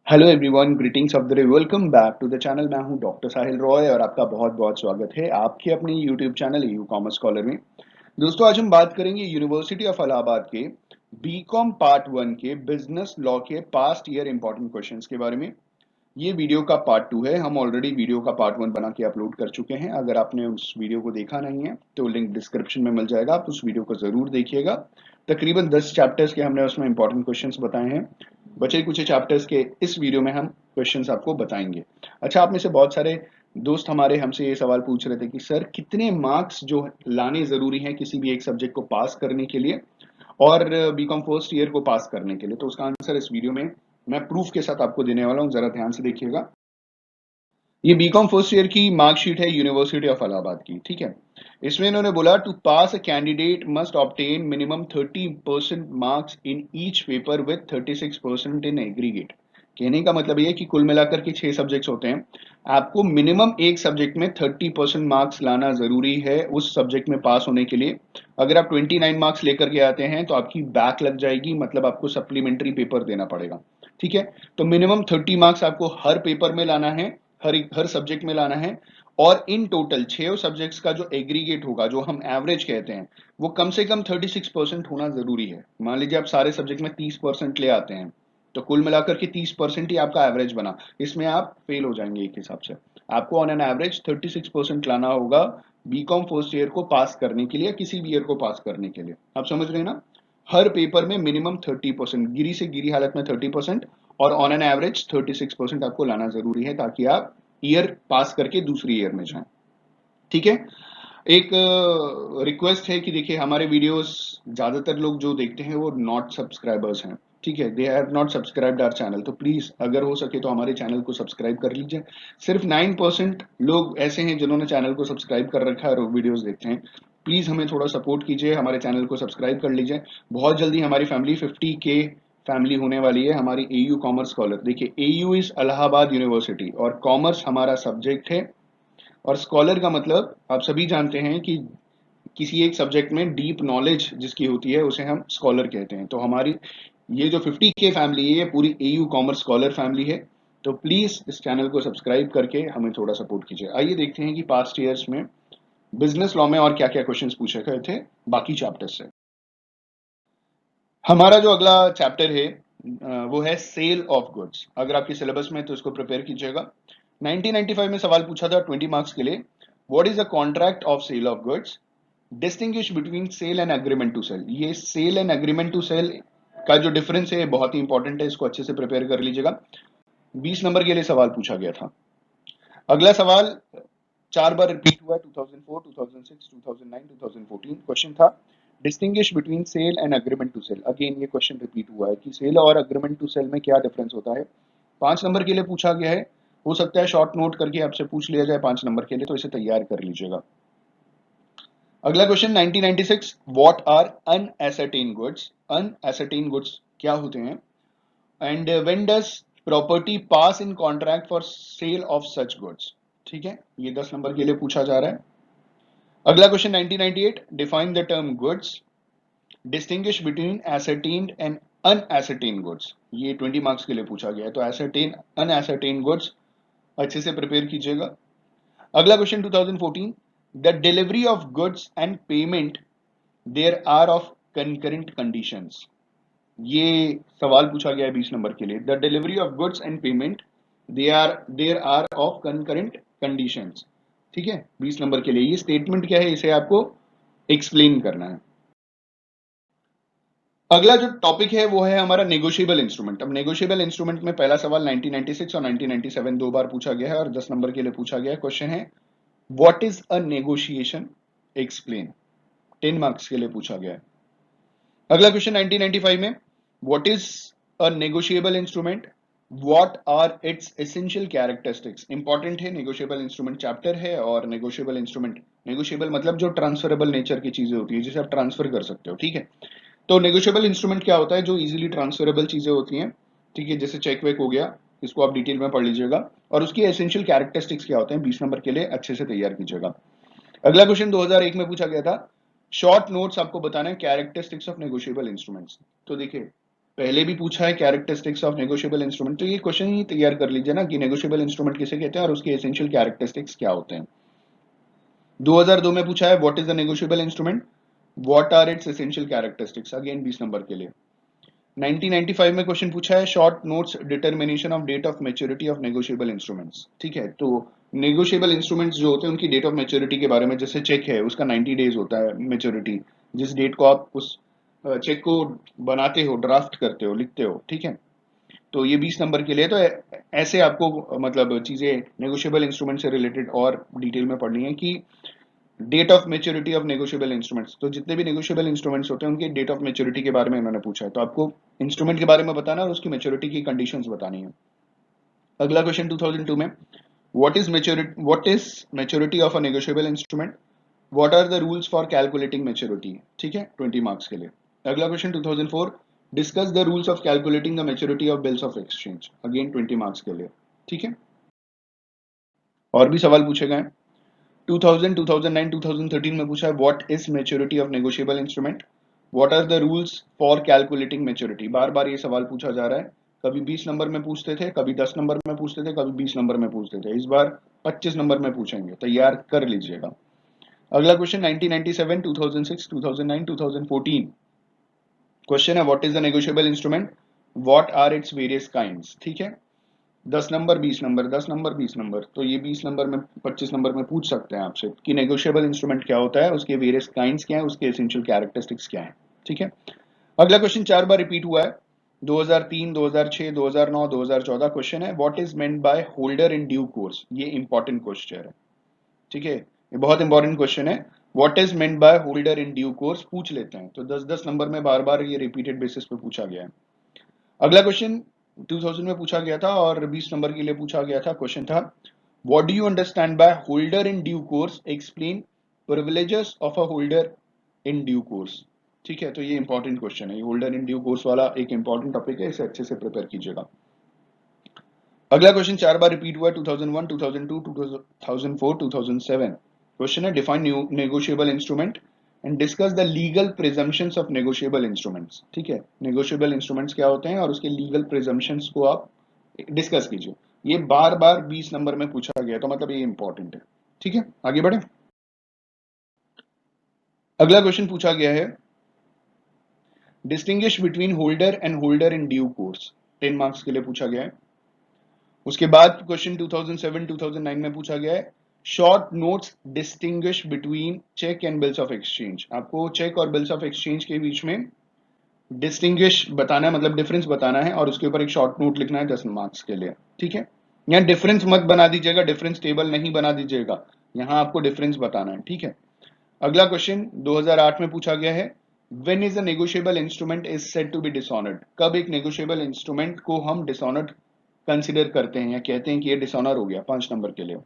Hello everyone, greetings of the day. Welcome back to the channel. मैं हूं doctor साहिल रॉय और आपका बहुत बहुत स्वागत है आपके अपने YouTube channel you commerce scholar में। दोस्तों, आज हम बात करेंगे यूनिवर्सिटी ऑफ इलाहाबाद के बीकॉम पार्ट 1 के बिजनेस लॉ के पास्ट ईयर इंपॉर्टेंट क्वेश्चंस के बारे में। ये वीडियो का पार्ट 2 है। हम ऑलरेडी वीडियो का पार्ट 1 बना के अपलोड कर चुके हैं। अगर आपने उस वीडियो को देखा नहीं है तो लिंक डिस्क्रिप्शन में मिल जाएगा, आप उस वीडियो को जरूर देखिएगा। तकरीबन 10 चैप्टर्स के हमने उसमें इंपॉर्टेंट क्वेश्चंस बताए हैं। बचे कुछ चैप्टर्स के इस वीडियो में हम क्वेश्चंस आपको बताएंगे। अच्छा, आप में से बहुत सारे दोस्त हमारे हमसे ये सवाल पूछ रहे थे कि सर कितने मार्क्स जो लाने जरूरी हैं किसी भी एक सब्जेक्ट को पास करने के लिए और बीकॉम फर्स्ट ईयर को पास करने के लिए। तो उसका आंसर इस वीडियो में मैं प्रूफ के साथ आपको देने वाला हूं, जरा ध्यान से देखिएगा। ये बीकॉम फर्स्ट ईयर की मार्कशीट है यूनिवर्सिटी ऑफ इलाहाबाद की, ठीक है। इसमें इन्होंने बोला to pass a candidate must obtain minimum 30% marks in each paper with 36% in aggregate. कहने का मतलब ये कि कुल मिलाकर के 6 सब्जेक्ट्स होते हैं। आपको मिनिमम एक सब्जेक्ट में 30% मार्क्स लाना जरूरी है उस सब्जेक्ट में पास होने के लिए। अगर आप 29 मार्क्स लेकर के आते हैं तो आपकी बैक लग जाएगी, मतलब आपको सप्लीमेंट्री पेपर देना पड़ेगा, ठीक है। तो मिनिमम 30 मार्क्स आपको हर पेपर में लाना है, हर सब्जेक्ट में लाना है। और इन टोटल 6 सब्जेक्ट्स का जो एग्रीगेट होगा, जो हम एवरेज कहते हैं, वो कम से कम 36% होना जरूरी है। मान लीजिए आप सारे सब्जेक्ट में 30% ले आते हैं तो कुल मिलाकर के 30% ही आपका एवरेज बना। इसमें आप फेल हो जाएंगे एक हिसाब से। आपको ऑन एन एवरेज 36% लाना होगा बीकॉम फर्स्ट ईयर को पास करने के लिए, किसी भी ईयर को पास करने के लिए। आप समझ रहे हैं ना? हर पेपर में मिनिमम 30%, गिरी से गिरी हालत में 30% और ऑन एन एवरेज 36% आपको लाना जरूरी है ताकि आप ईयर पास करके दूसरी ईयर में जाएं, ठीक है। एक रिक्वेस्ट है कि देखिए, हमारे वीडियोस ज्यादातर लोग जो देखते हैं वो नॉट सब्सक्राइबर्स हैं, ठीक है। They have not subscribed our channel. तो प्लीज अगर हो सके तो हमारे चैनल को सब्सक्राइब कर लीजिए। सिर्फ 9% लोग ऐसे हैं जिन्होंने चैनल को सब्सक्राइब कर रखा है और वीडियोस देखते हैं। प्लीज हमें थोड़ा सपोर्ट कीजिए, हमारे चैनल को सब्सक्राइब कर लीजिए। बहुत जल्दी हमारी फैमिली 50K फैमिली होने वाली है, हमारी एयू कॉमर्स स्कॉलर। देखिए, एयू इज इलाहाबाद यूनिवर्सिटी और कॉमर्स हमारा सब्जेक्ट है। और स्कॉलर का मतलब आप सभी जानते हैं कि किसी एक सब्जेक्ट में डीप नॉलेज जिसकी होती है उसे हम स्कॉलर कहते हैं। तो हमारी ये जो 50K फैमिली है ये पूरी एयू कॉमर्स स्कॉलर फैमिली है। तो प्लीज इस चैनल को सब्सक्राइब करके हमें थोड़ा सपोर्ट कीजिए। आइए देखते हैं कि पास्ट ईयर्स में बिजनेस लॉ में और क्या क्या क्वेश्चंस पूछे गए थे बाकी चैप्टर्स से। हमारा जो अगला चैप्टर है वो है सेल ऑफ गुड्स। अगर आपके सिलेबस में तो इसको प्रिपेयर कीजिएगा। 1995 में सवाल पूछा था 20 मार्क्स के लिए। What is a contract of sale of goods? Distinguish between sale and agreement to sale. ये sale and agreement to sale का जो डिफरेंस है बहुत ही इंपॉर्टेंट है, इसको अच्छे से प्रिपेयर कर लीजिएगा। 20 नंबर के लिए सवाल पूछा गया था। अगला सवाल 4 बार रिपीट हुआ है, 2004, 2006, 2009, 2014। क्वेश्चन था distinguish between sale and agreement to sale. Again ये क्वेश्चन रिपीट हुआ है कि सेल और अग्रीमेंट टू सेल में क्या डिफरेंस होता है। 5 नंबर के लिए पूछा गया है। हो सकता है शॉर्ट नोट करके आपसे पूछ लिया जाए 5 नंबर के लिए, तो इसे तैयार कर लीजिएगा। अगला question 1996, what are unascertained goods? Unascertained goods क्या होते हैं? And when does property pass in contract for sale of such goods? ठीक है, ये 10 नंबर के लिए पूछा जा रहा है। अगला question 1998, define the term goods, distinguish between ascertained and unascertained goods. ये 20 मार्क्स के लिए पूछा गया है। तो एसर्टेन अनएसर्टेन्ड गुड्स अच्छे से प्रिपेयर कीजिएगा। अगला question 2014, the delivery of goods and payment there are of concurrent conditions. ये सवाल पूछा गया है 20 नंबर के लिए। The delivery of goods and payment there are of concurrent conditions, ठीक है। 20 नंबर के लिए ये स्टेटमेंट क्या है, इसे आपको एक्सप्लेन करना है। अगला जो टॉपिक है वो है हमारा नेगोशिएबल इंस्ट्रूमेंट। अब नेगोशिएबल इंस्ट्रूमेंट में पहला सवाल 1996 और 1997 दो बार पूछा गया है और 10 नंबर के लिए पूछा गया है। क्वेश्चन है what is a negotiation, explain. 10 marks के लिए पूछा गया है। अगला क्वेश्चन 1995 में, what is a negotiable instrument, what are its essential characteristics. Important है, नेगोशिएबल इंस्ट्रूमेंट चैप्टर है। और नेगोशिएबल इंस्ट्रूमेंट, नेगोशिएबल मतलब जो ट्रांसफरेबल नेचर की चीजें होती है जिसे आप ट्रांसफर कर सकते हो, ठीक है। तो नेगोशिएबल इंस्ट्रूमेंट क्या होता है? जो इजीली ट्रांसफरेबल चीजें होती हैं, ठीक है, जैसे चेक वेक हो गया, इसको आप डिटेल में पढ़ लीजिएगा। और उसकी एसेंशियल कैरेक्टरिस्टिक्स क्या होते हैं, 20 नंबर के लिए अच्छे से तैयार कीजिएगा। अगला क्वेश्चन 2001 में पूछा गया था। शॉर्ट नोट्स आपको बताना है कैरेक्टरिस्टिक्स ऑफ नेगोशिएबल इंस्ट्रूमेंट्स। तो देखिए, पहले भी पूछा है कैरेक्टरिस्टिक्स ऑफ नेगोशिएबल इंस्ट्रूमेंट, तो ये क्वेश्चन ही तैयार कर लीजिए ना कि नेगोशिएबल इंस्ट्रूमेंट किसे कहते हैं और उसके एसेंशियल कैरेक्टरिस्टिक्स क्या होते हैं। 2002 में पूछा है what is the negotiable instrument, what are its essential characteristics, again 20 number के लिए। 1995 में क्वेश्चन पूछा है short notes determination of date of maturity of negotiable instruments. ठीक है, तो नेगोशिएबल इंस्ट्रूमेंट्स जो होते हैं उनकी डेट ऑफ मैच्योरिटी के बारे में, जैसे चेक है उसका 90 डेज होता है मैच्योरिटी, जिस डेट को आप उस चेक को बनाते हो, ड्राफ्ट करते हो, लिखते हो। ठीक है, तो ये 20 नंबर के लिए। तो ऐसे आपको मतलब चीजें नेगोशिएबल इंस्ट्रूमेंट से रिलेटेड और डिटेल में पढ़नी है कि date of maturity of negotiable instruments, तो जितने भी नेगोशिएबल इंस्ट्रूमेंट्स होते हैं उनके डेट ऑफ मेच्योरिटी के बारे में इन्होंने पूछा है, तो आपको इंस्ट्रूमेंट के बारे में बताना और उसकी मेच्योरिटी की कंडीशंस बतानी है। अगला क्वेश्चन 2002 में what is maturity of a negotiable instrument, what are the rules for calculating maturity. ठीक है, 20 मार्क्स के लिए। अगला question 2004, discuss the rules of calculating the maturity of bills of exchange, again 20 marks के लिए। ठीक है, और भी सवाल पूछे गए। 2000, 2009, 2013 में पूछा है what is maturity of negotiable instrument, what are the rules for calculating maturity. बार बार ये सवाल पूछा जा रहा है, कभी 20 नंबर में पूछते थे, कभी 10 नंबर में पूछते थे, कभी 20 नंबर में पूछते थे, इस बार 25 नंबर में पूछेंगे, तैयार कर लीजिएगा। अगला क्वेश्चन 1997, 2006, 2009, 2014, क्वेश्चन है what is the negotiable instrument, what are its various kinds. ठीक है, 10 नंबर 20 नंबर, 10 नंबर 20 नंबर, तो ये 20 नंबर में 25 नंबर में पूछ सकते हैं आपसे कि नेगोशिएबल इंस्ट्रूमेंट क्या होता है, उसके वेरियस काइंड्स क्या है, उसके एसेंशियल कैरेक्टरिस्टिक्स क्या है। ठीक है, अगला क्वेश्चन 4 बार रिपीट हुआ है, 2003, 2006, 2009, 2014, क्वेश्चन है what is meant bye holder in due course. ये इंपॉर्टेंट क्वेश्चन है। ठीक है, ये बहुत इंपॉर्टेंट क्वेश्चन है, what is meant bye holder in due course पूछ लेते हैं, तो 10-10 नंबर में बार बार ये रिपीटेड बेसिस पे पूछा गया है। अगला क्वेश्चन 2000 में पूछा गया था और 20 नंबर के लिए पूछा गया था, क्वेश्चन था what do you understand bye holder in due course, explain privileges of a holder in due course. ठीक है, तो ये इंपॉर्टेंट क्वेश्चन है, ये होल्डर इन ड्यू कोर्स वाला एक इंपॉर्टेंट टॉपिक है, इसे अच्छे से प्रिपेयर कीजिएगा। अगला क्वेश्चन 4 बार रिपीट हुआ, 2001, 2002, 2004, 2007, क्वेश्चन है define negotiable instrument and discuss the legal presumptions of negotiable instruments. ठीक है, नेगोशिएबल इंस्ट्रूमेंट्स क्या होते हैं और उसके लीगल प्रिजम्पशंस को आप डिस्कस कीजिए। ये बार बार 20 नंबर में पूछा गया, तो मतलब ये इंपॉर्टेंट है। ठीक है, आगे बढ़े। अगला क्वेश्चन पूछा गया है distinguish between holder and holder in due course, 10 marks के लिए पूछा गया है। उसके बाद क्वेश्चन 2007, 2009 में पूछा गया है short notes distinguish between cheque and bills of exchange. आपको चेक और बिल्स ऑफ एक्सचेंज के बीच में डिस्टिंग्विश बताना है, मतलब डिफरेंस बताना है, और उसके ऊपर एक शॉर्ट नोट लिखना है 10 मार्क्स के लिए। ठीक है, यहाँ डिफरेंस मत बना दीजिएगा, डिफरेंस टेबल नहीं बना दीजिएगा, यहाँ आपको डिफरेंस बताना है। ठीक है, अगला क्वेश्चन 2008 में पूछा गया है when is a negotiable instrument is said to be dishonoured, कब एक नेगोशिएबल इंस्ट्रूमेंट को हम डिसऑनर्ड कंसिडर करते हैं या कहते हैं कि ये डिसऑनर हो गया, 5 नंबर के लिए।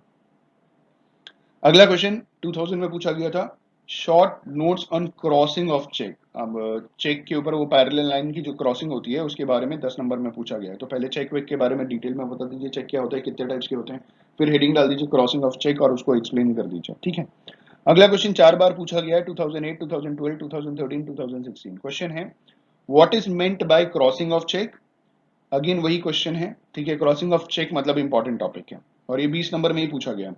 अगला क्वेश्चन 2000 में पूछा गया था short notes on crossing of cheque. अब चेक के ऊपर वो पैरेलल लाइन की जो क्रॉसिंग होती है उसके बारे में 10 नंबर में पूछा गया है, तो पहले चेक वेक के बारे में डिटेल में बता दीजिए, चेक क्या होता है, कितने टाइप्स के होते हैं, फिर हेडिंग डाल दीजिए क्रॉसिंग ऑफ चेक और उसको एक्सप्लेन कर दीजिए। ठीक है, अगला क्वेश्चन 4 बार पूछा गया है, 2008, 2012, 2013, 2016, क्वेश्चन है what is meant by crossing of cheque. Again वही क्वेश्चन है। ठीक है, क्रॉसिंग ऑफ चेक मतलब इंपॉर्टेंट टॉपिक है और ये 20 नंबर में ही पूछा गया।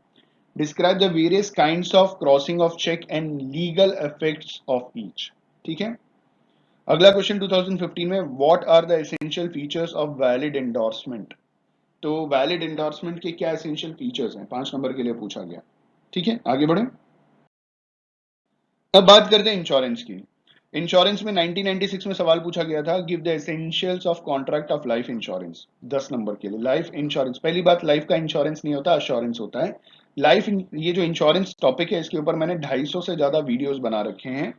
Describe the various kinds of crossing of cheque and legal effects of each. ठीक है, अगला क्वेश्चन 2015 में what are the essential features of valid endorsement. तो वैलिड एंडोर्समेंट के क्या एसेंशियल फीचर्स हैं, 5 नंबर के लिए पूछा गया। ठीक है, आगे बढ़े। अब बात करते हैं इंश्योरेंस की। इंश्योरेंस में 1996 में सवाल पूछा गया था give the essentials of contract of life insurance, 10 number के लिए। लाइफ इंश्योरेंस, पहली बात लाइफ का इंश्योरेंस नहीं होता, अश्योरेंस होता है। लाइफ, ये जो इंश्योरेंस टॉपिक है इसके ऊपर मैंने 250 से ज्यादा वीडियोस बना रखे हैं,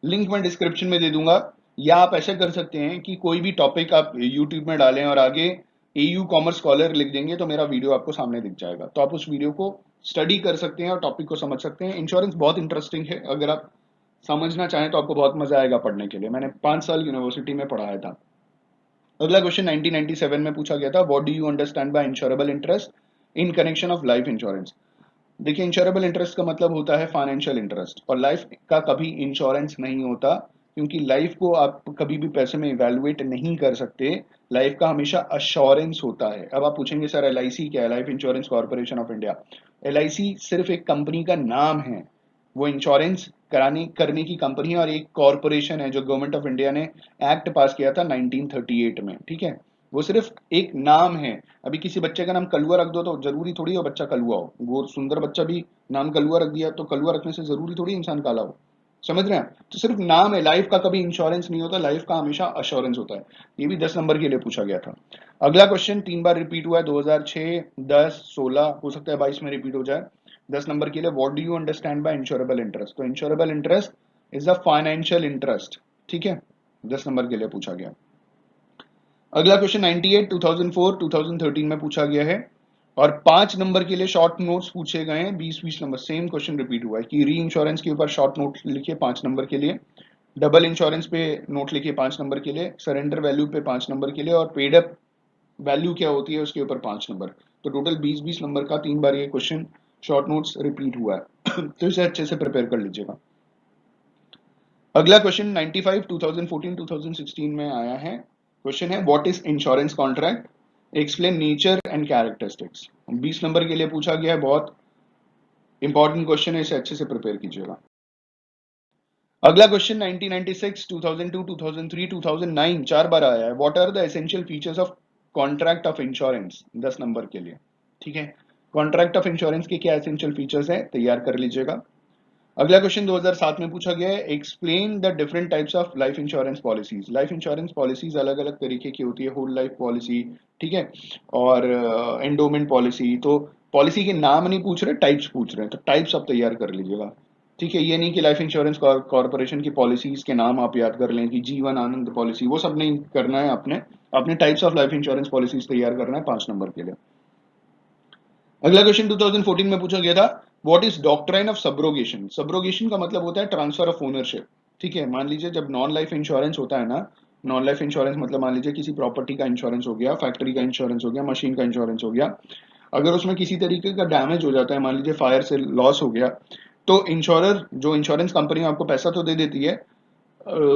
लिंक मैं डिस्क्रिप्शन में दे दूंगा। या आप ऐसा कर सकते हैं कि कोई भी टॉपिक आप यूट्यूब में डालें और आगे एयू कॉमर्स स्कॉलर लिख देंगे तो मेरा वीडियो आपको सामने दिख जाएगा, तो आप उस वीडियो को स्टडी कर सकते हैं और टॉपिक को समझ सकते हैं। इंश्योरेंस बहुत इंटरेस्टिंग है, अगर आप समझना चाहें तो आपको बहुत मजा आएगा पढ़ने के लिए, मैंने 5 साल यूनिवर्सिटी में पढ़ाया था। अगला क्वेश्चन 1997 में पूछा गया था what do you understand by insurable interest in connection of life insurance. देखिए, इंश्योरेबल इंटरेस्ट का मतलब होता है फाइनेंशियल इंटरेस्ट, और लाइफ का कभी इंश्योरेंस नहीं होता, क्योंकि लाइफ को आप कभी भी पैसे में इवेल्युएट नहीं कर सकते। लाइफ का हमेशा अश्योरेंस होता है। अब आप पूछेंगे सर एलआईसी क्या है? Life insurance corporation of India. LIC सिर्फ एक कंपनी का नाम है, वो इंश्योरेंस कराने करने की कंपनी है और एक कॉर्पोरेशन है जो गवर्नमेंट ऑफ इंडिया ने एक्ट पास किया था 1938 में, ठीक है। वो सिर्फ एक नाम है। अभी किसी बच्चे का नाम कलुआ रख दो तो जरूरी थोड़ी हो बच्चा कलुआ हो, वो सुंदर बच्चा भी नाम कलुआ रख दिया तो कलुआ रखने से जरूरी थोड़ी इंसान काला हो। समझ रहे हैं? तो सिर्फ नाम है, लाइफ का कभी इंश्योरेंस नहीं होता, लाइफ का हमेशा अश्योरेंस होता है। ये भी 10 नंबर के लिए पूछा गया था। अगला क्वेश्चन 3 बार रिपीट हुआ है, 2006, 10, 16, हो सकता है 22 में रिपीट हो जाए। 10 नंबर के लिए, what do you understand by insurable interest? तो insurable interest is a financial interest, ठीक है। 10 नंबर के लिए पूछा गया। अगला क्वेश्चन 98, 2004, 2013 में पूछा गया है और 5 नंबर के लिए शॉर्ट नोट्स पूछे गए हैं। 20-20 नंबर सेम क्वेश्चन रिपीट हुआ है कि री इंश्योरेंस के ऊपर शॉर्ट नोट लिखिए 5 नंबर के लिए, डबल इंश्योरेंस पे नोट लिखिए 5 नंबर के लिए, सरेंडर वैल्यू पे 5 नंबर के लिए और पेड अप वैल्यू क्या होती है उसके ऊपर 5 नंबर। तो टोटल 20-20 नंबर का 3 बार ये क्वेश्चन शॉर्ट नोट्स रिपीट हुआ है। तो इसे अच्छे से प्रिपेयर कर लीजिएगा। अगला क्वेश्चन 95, 2014, 2016 में आया है। क्वेश्चन है what is insurance contract, explain nature and characteristics. 20 number के लिए पूछा गया है, बहुत इंपॉर्टेंट क्वेश्चन है, इसे अच्छे से प्रिपेयर कीजिएगा। अगला क्वेश्चन 1996, 2002, 2003, 2009 4 बार आया है। What are the essential features of contract of insurance? 10 number के लिए, ठीक है। कॉन्ट्रैक्ट ऑफ इंश्योरेंस के क्या एसेंशियल फीचर्स है, तैयार कर लीजिएगा। अगला क्वेश्चन 2007 में पूछा गया है, explain the different types of life insurance policies. Life insurance policies अलग अलग तरीके की होती है, होल लाइफ पॉलिसी, ठीक है, और एंडोमेंट पॉलिसी। तो पॉलिसी के नाम नहीं पूछ रहे, टाइप्स पूछ रहे हैं, तो टाइप्स आप तैयार कर लीजिएगा, ठीक है। ये नहीं कि लाइफ इंश्योरेंस कॉर्पोरेशन की पॉलिसीज के नाम आप याद कर लें कि जीवन आनंद पॉलिसी, वो सब नहीं करना है आपने। अपने types of life insurance policies तैयार करना है 5 नंबर के लिए। अगला क्वेश्चन 2014 में पूछा गया था, what is doctrine of subrogation? Subrogation का मतलब होता है ट्रांसफर ऑफ ओनरशिप, ठीक है। मान लीजिए जब नॉन लाइफ इंश्योरेंस होता है ना, नॉन लाइफ इंश्योरेंस मतलब मान लीजिए किसी प्रॉपर्टी का इंश्योरेंस हो गया, फैक्ट्री का इंश्योरेंस हो गया, मशीन का इंश्योरेंस हो गया, अगर उसमें किसी तरीके का डैमेज हो जाता है, मान लीजिए फायर से लॉस हो गया, तो इंश्योरर जो इंश्योरेंस कंपनी आपको पैसा तो दे देती है।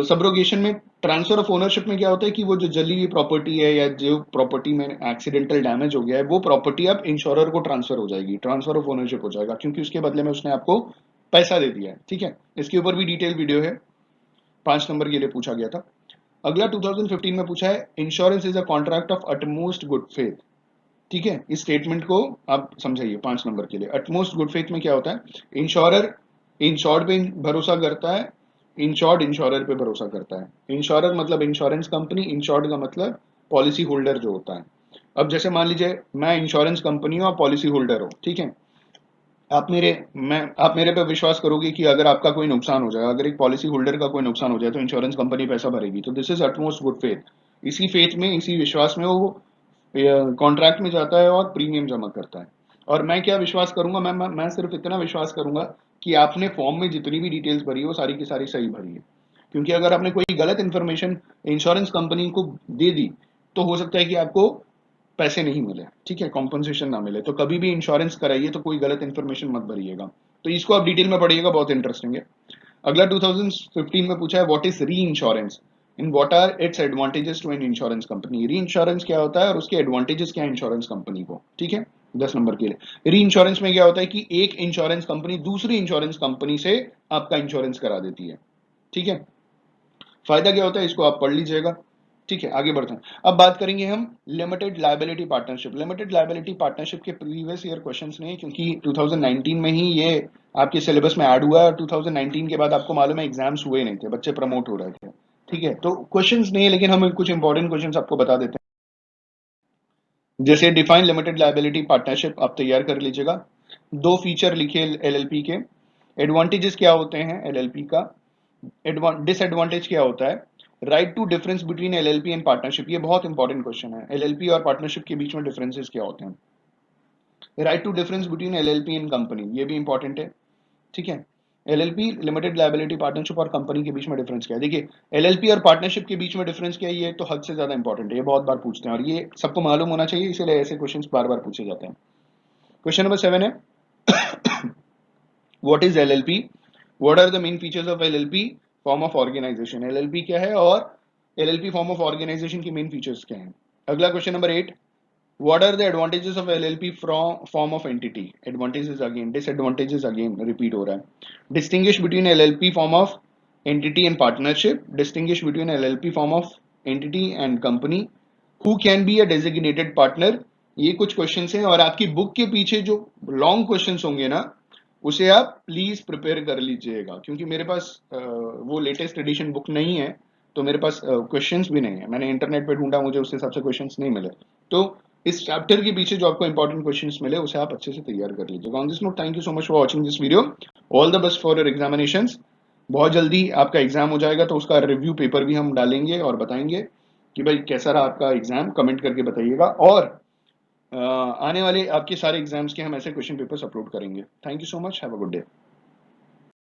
सब्रोगेशन में ट्रांसफर ऑफ ओनरशिप में क्या होता है कि वो जो जली हुई प्रॉपर्टी है या जो प्रॉपर्टी में एक्सीडेंटल डैमेज हो गया है, वो प्रॉपर्टी अब इंश्योरर को ट्रांसफर हो जाएगी, ट्रांसफर ऑफ ओनरशिप हो जाएगा, क्योंकि उसके बदले में उसने आपको पैसा दे दिया है, ठीक है। इसके ऊपर भी डिटेल वीडियो है, 5 नंबर के लिए पूछा गया था। अगला 2015 में पूछा है, insurance is a contract of utmost good faith, ठीक है। इस स्टेटमेंट को आप समझाइए 5 नंबर के लिए। अटमोस्ट गुड फेथ में क्या होता है? इंश्योरर इंश्योर्ड पे भरोसा करता है, इंश्योर्ड इंश्योरर पे भरोसा करता है। इंश्योरर मतलब इंश्योरेंस कंपनी, इंश्योर्ड का मतलब पॉलिसी होल्डर जो होता है। अब जैसे मान लीजिए मैं इंश्योरेंस कंपनी हूँ, आप पॉलिसी होल्डर हो, ठीक है। आप मेरे पे विश्वास करोगे कि अगर आपका कोई नुकसान हो जाए, अगर एक पॉलिसी होल्डर का कोई नुकसान हो जाए तो इंश्योरेंस कंपनी पैसा भरेगी। तो this is utmost good faith. इसी फेथ में, इसी विश्वास में वो कॉन्ट्रैक्ट में जाता है और प्रीमियम जमा करता है। और मैं क्या विश्वास करूंगा, मैं सिर्फ इतना विश्वास करूंगा कि आपने फॉर्म में जितनी भी डिटेल्स भरी है वो सारी की सारी सही भरी है। क्योंकि अगर आपने कोई गलत इंफॉर्मेशन इंश्योरेंस कंपनी को दे दी तो हो सकता है कि आपको पैसे नहीं मिले, ठीक है, कॉम्पनसेशन ना मिले। तो कभी भी इंश्योरेंस कराइए तो कोई गलत इंफॉर्मेशन मत भरिएगा। तो इसको आप डिटेल में पढ़िएगा, बहुत इंटरेस्टिंग है। अगला 2015 में पूछा है, what is reinsurance in what are its advantages to an insurance company? Reinsurance क्या होता है और उसके एडवांटेजेस क्या है इंश्योरेंस कंपनी को, ठीक है। 10 नंबर के लिए, री इंश्योरेंस में क्या होता है कि एक इंश्योरेंस कंपनी दूसरी इंश्योरेंस कंपनी से आपका इंश्योरेंस करा देती है, ठीक है। फायदा क्या होता है इसको आप पढ़ लीजिएगा, ठीक है। आगे बढ़ते हैं, अब बात करेंगे हम limited liability partnership. Limited liability partnership के प्रीवियस ईयर क्वेश्चंस नहीं, क्योंकि 2019 में ही ये आपके सिलेबस में ऐड हुआ है और 2019 के बाद आपको मालूम है एग्जाम्स हुए नहीं थे, बच्चे प्रमोट हो रहे थे, ठीक है। तो क्वेश्चंस नहीं है, लेकिन हम कुछ इंपॉर्टेंट क्वेश्चंस आपको बता देते हैं। जैसे डिफाइन लिमिटेड लायबिलिटी पार्टनरशिप आप तैयार कर लीजिएगा। 2 फीचर लिखिए एलएलपी के। एडवांटेजेस क्या होते हैं एलएलपी का, डिसएडवांटेज क्या होता है, write to difference between LLP and partnership. ये बहुत इंपॉर्टेंट क्वेश्चन है, एलएलपी और पार्टनरशिप के बीच में डिफरेंसेस क्या होते हैं। Write to difference between LLP and company, ये भी इंपॉर्टेंट है, ठीक है। एलएलपी लिमिटेड लायबिलिटी पार्टनरशिप और कंपनी के बीच में डिफरेंस क्या है? देखिए, एलएलपी और पार्टनरशिप के बीच में डिफरेंस क्या है, ये तो हद से ज्यादा इंपॉर्टेंट है, ये बहुत बार पूछते हैं और ये सबको मालूम होना चाहिए, इसीलिए ऐसे क्वेश्चन बार बार पूछे जाते हैं। क्वेश्चन नंबर 7 है, what is LLP, what are the main features of LLP, form of organisation. LLP क्या है और एलएलपी फॉर्म ऑफ ऑर्गेनाइजेशन की मेन फीचर्स क्या हैं। अगला question number 8, what are the advantages of LLP from form of entity? Advantages again, disadvantages again repeat हो रहा है। Distinguish between LLP form of entity and partnership, distinguish between LLP form of entity and company, who can be a designated partner। ये कुछ questions हैं और आपकी book के पीछे जो लॉन्ग क्वेश्चंस होंगे ना, उसे आप प्लीज प्रिपेयर कर लीजिएगा, क्योंकि मेरे पास वो लेटेस्ट एडिशन बुक नहीं है, तो मेरे पास क्वेश्चंस भी नहीं है। मैंने इंटरनेट पे ढूंढा, मुझे उस हिसाब से क्वेश्चंस नहीं मिले। तो इस चैप्टर के पीछे जो आपको इंपॉर्टेंट क्वेश्चंस मिले उसे आप अच्छे से तैयार कर लीजिएगा। On this note, thank you so much for watching this video. All the best for your examinations. बहुत जल्दी आपका एग्जाम हो जाएगा, तो उसका रिव्यू पेपर भी हम डालेंगे और बताएंगे कि भाई कैसा रहा आपका एग्जाम। कमेंट करके बताइएगा, और आने वाले आपके सारे एग्जाम्स के हम ऐसे क्वेश्चन पेपर्स अपलोड करेंगे। Thank you so much, have a good day.